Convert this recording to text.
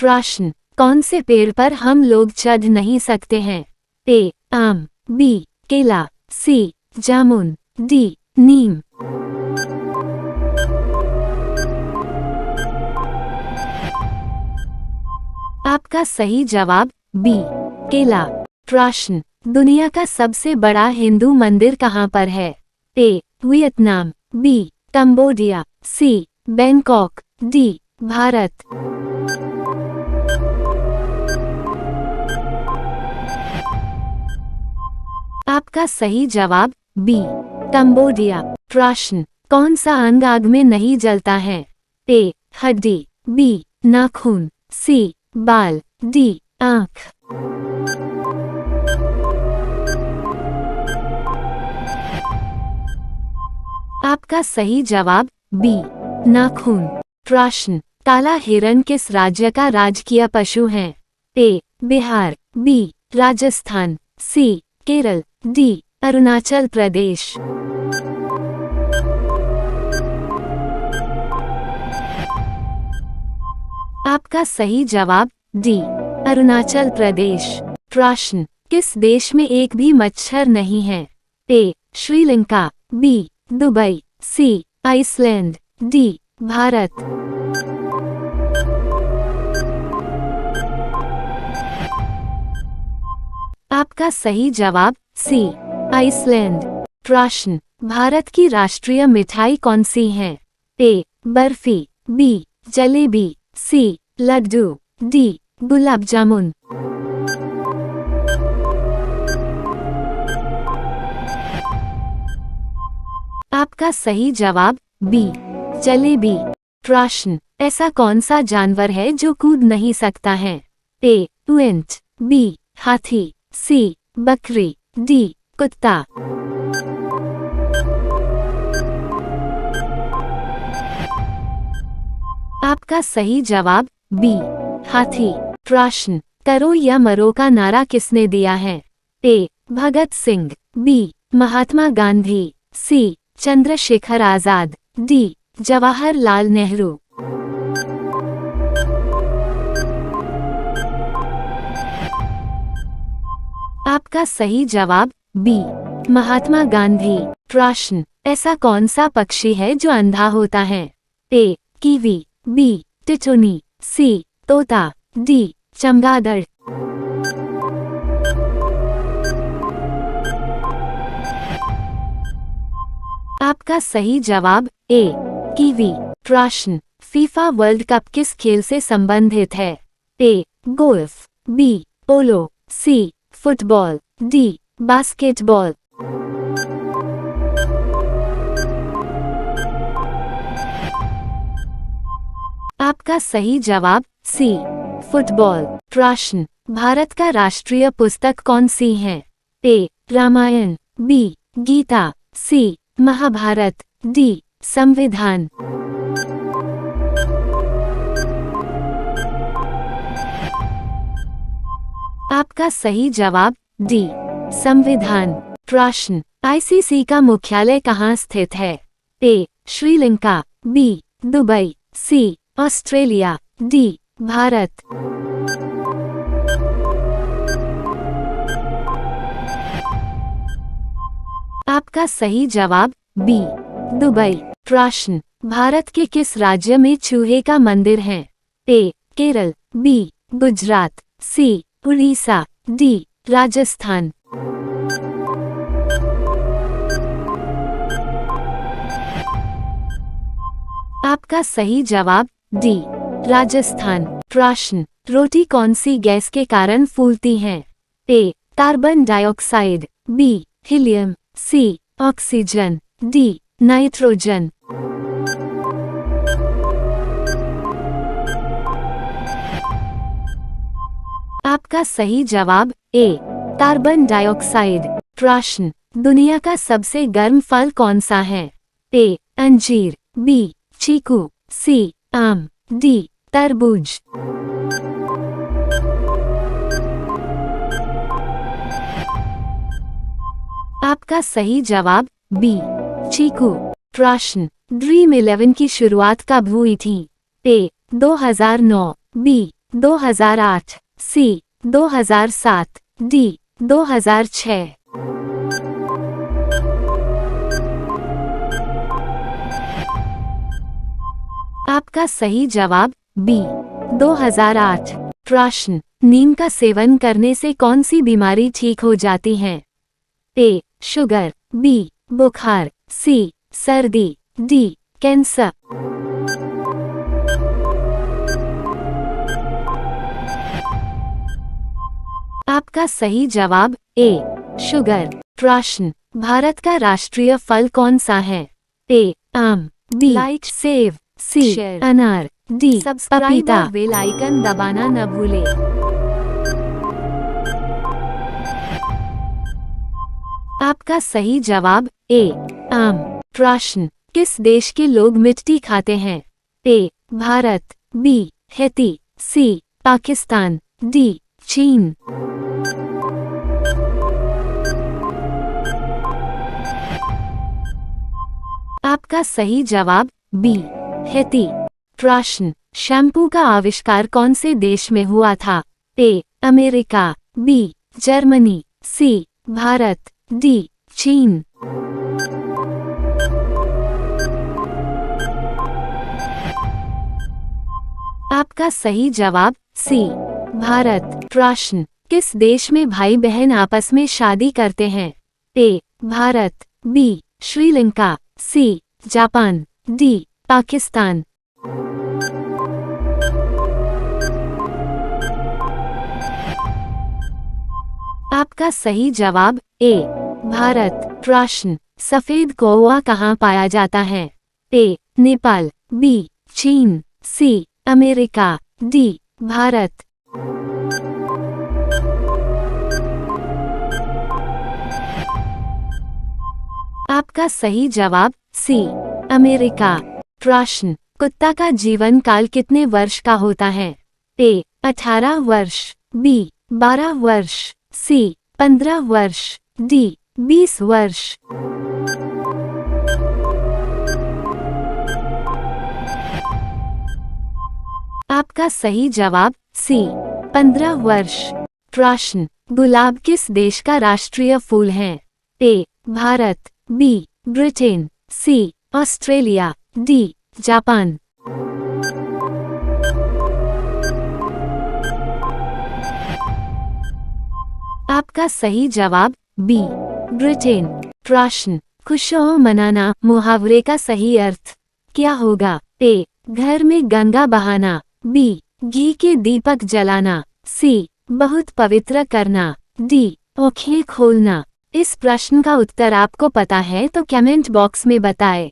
प्रश्न, कौन से पेड़ पर हम लोग चढ़ नहीं सकते हैं? ए. आम, बी. केला, सी. जामुन, डी. नीम। आपका सही जवाब बी. केला। प्रश्न, दुनिया का सबसे बड़ा हिंदू मंदिर कहाँ पर है? A. Vietnam, B. Cambodia, C. Bangkok, D. Bharat. आपका सही जवाब बी. कंबोडिया। प्रश्न, कौन सा अंग आग में नहीं जलता है? ए. हड्डी, बी. नाखून, सी. बाल, डी. आँख। आपका सही जवाब बी. नाखून। प्रश्न, काला हिरण किस राज्य का राजकीय पशु है? ए. बिहार, बी. राजस्थान, सी. केरल, डी. अरुणाचल प्रदेश। आपका सही जवाब डी. अरुणाचल प्रदेश। प्रश्न, किस देश में एक भी मच्छर नहीं है? A. Sri Lanka, B. Dubai, C. Iceland, D. Bharat. आपका सही जवाब सी. आइसलैंड। प्रश्न, भारत की राष्ट्रीय मिठाई कौन सी है? ए. बर्फी, बी. जलेबी, सी. लड्डू, डी. गुलाब जामुन। आपका सही जवाब बी. जलेबी। प्रश्न, ऐसा कौन सा जानवर है जो कूद नहीं सकता है? ए. ऊंट, बी. हाथी, सी. बकरी, डी. कुत्ता। आपका सही जवाब बी. हाथी। प्रश्न, करो या मरो का नारा किसने दिया है? ए. भगत सिंह, बी. महात्मा गांधी, सी. चंद्रशेखर आजाद, डी. जवाहरलाल नेहरू। आपका सही जवाब बी. महात्मा गांधी। प्रश्न, ऐसा कौन सा पक्षी है जो अंधा होता है? ए. Kiwi, B. टिटुनी, सी. तोता, डी. चमगादड़। आपका सही जवाब ए. कीवी। प्रश्न, फीफा वर्ल्ड कप किस खेल से संबंधित है? A. Golf, B. Polo, C. Football, D. Basketball. आपका सही जवाब सी. फुटबॉल। प्रश्न, भारत का राष्ट्रीय पुस्तक कौन सी है? ए. रामायण, बी. गीता, सी. महाभारत, डी. संविधान। आपका सही जवाब डी. संविधान। प्रश्न, आईसीसी का मुख्यालय कहाँ स्थित है? A. Sri Lanka, B. Dubai, C. Australia, D. Bharat. आपका सही जवाब बी. दुबई। प्रश्न, भारत के किस राज्य में चूहे का मंदिर है? ए. केरल, बी. गुजरात, सी. उड़ीसा, डी. राजस्थान। आपका सही जवाब डी. राजस्थान। प्रश्न, रोटी कौन सी गैस के कारण फूलती है? A. Carbon dioxide, B. Helium, C. Oxygen, D. Nitrogen. आपका सही जवाब ए. Carbon dioxide. प्रश्न, दुनिया का सबसे गर्म फल कौन सा है? ए. अंजीर, बी. चीकू, सी. आम, डी. तरबूज। आपका सही जवाब बी. चीकू। प्रश्न, ड्रीम 11 की शुरुआत कब हुई थी? ए. 2009, बी. 2008, सी 2007, डी 2006। आपका सही जवाब बी 2008। प्रश्न, नीम का सेवन करने से कौन सी बीमारी ठीक हो जाती है? ए. Sugar, B. बुखार, सी. सर्दी, डी. कैंसर। आपका सही जवाब ए. शुगर। प्रश्न, भारत का राष्ट्रीय फल कौन सा है? ए. आम, बी. लाइक सेब, सी. अनार, डी. पपीता। बेल आइकन दबाना न भूले। आपका सही जवाब ए. आम। प्रश्न, किस देश के लोग मिट्टी खाते हैं? A. Bharat, B. Haiti, C. Pakistan, D. चीन। आपका सही जवाब बी. हैती। प्रश्न, शैम्पू का आविष्कार कौन से देश में हुआ था? A. America, B. Germany, C. Bharat, D. चीन। आपका सही जवाब सी. भारत। प्रश्न, किस देश में भाई बहन आपस में शादी करते हैं? A. Bharat, B. Sri Lanka, C. Japan, D. Pakistan. आपका सही जवाब ए. भारत। प्रश्न, सफेद कौवा कहाँ पाया जाता है? ए. नेपाल, बी. चीन, सी. America, D. भारत। आपका सही जवाब सी. अमेरिका। प्रश्न, कुत्ता का जीवन काल कितने वर्ष का होता है? ए. 18 वर्ष, बी. 12 वर्ष, सी. 15 वर्ष, डी. 20 वर्ष। आपका सही जवाब सी. 15 वर्ष। प्रश्न, गुलाब किस देश का राष्ट्रीय फूल है? A. Bharat, B. Britain, C. Australia, D. Japan. आपका सही जवाब बी. ब्रिटेन। प्रश्न, खुशहाल मनाना मुहावरे का सही अर्थ क्या होगा? ए. घर में गंगा बहाना, बी. घी के दीपक जलाना, सी. बहुत पवित्र करना, डी. आँखें खोलना। इस प्रश्न का उत्तर आपको पता है तो कमेंट बॉक्स में बताएं।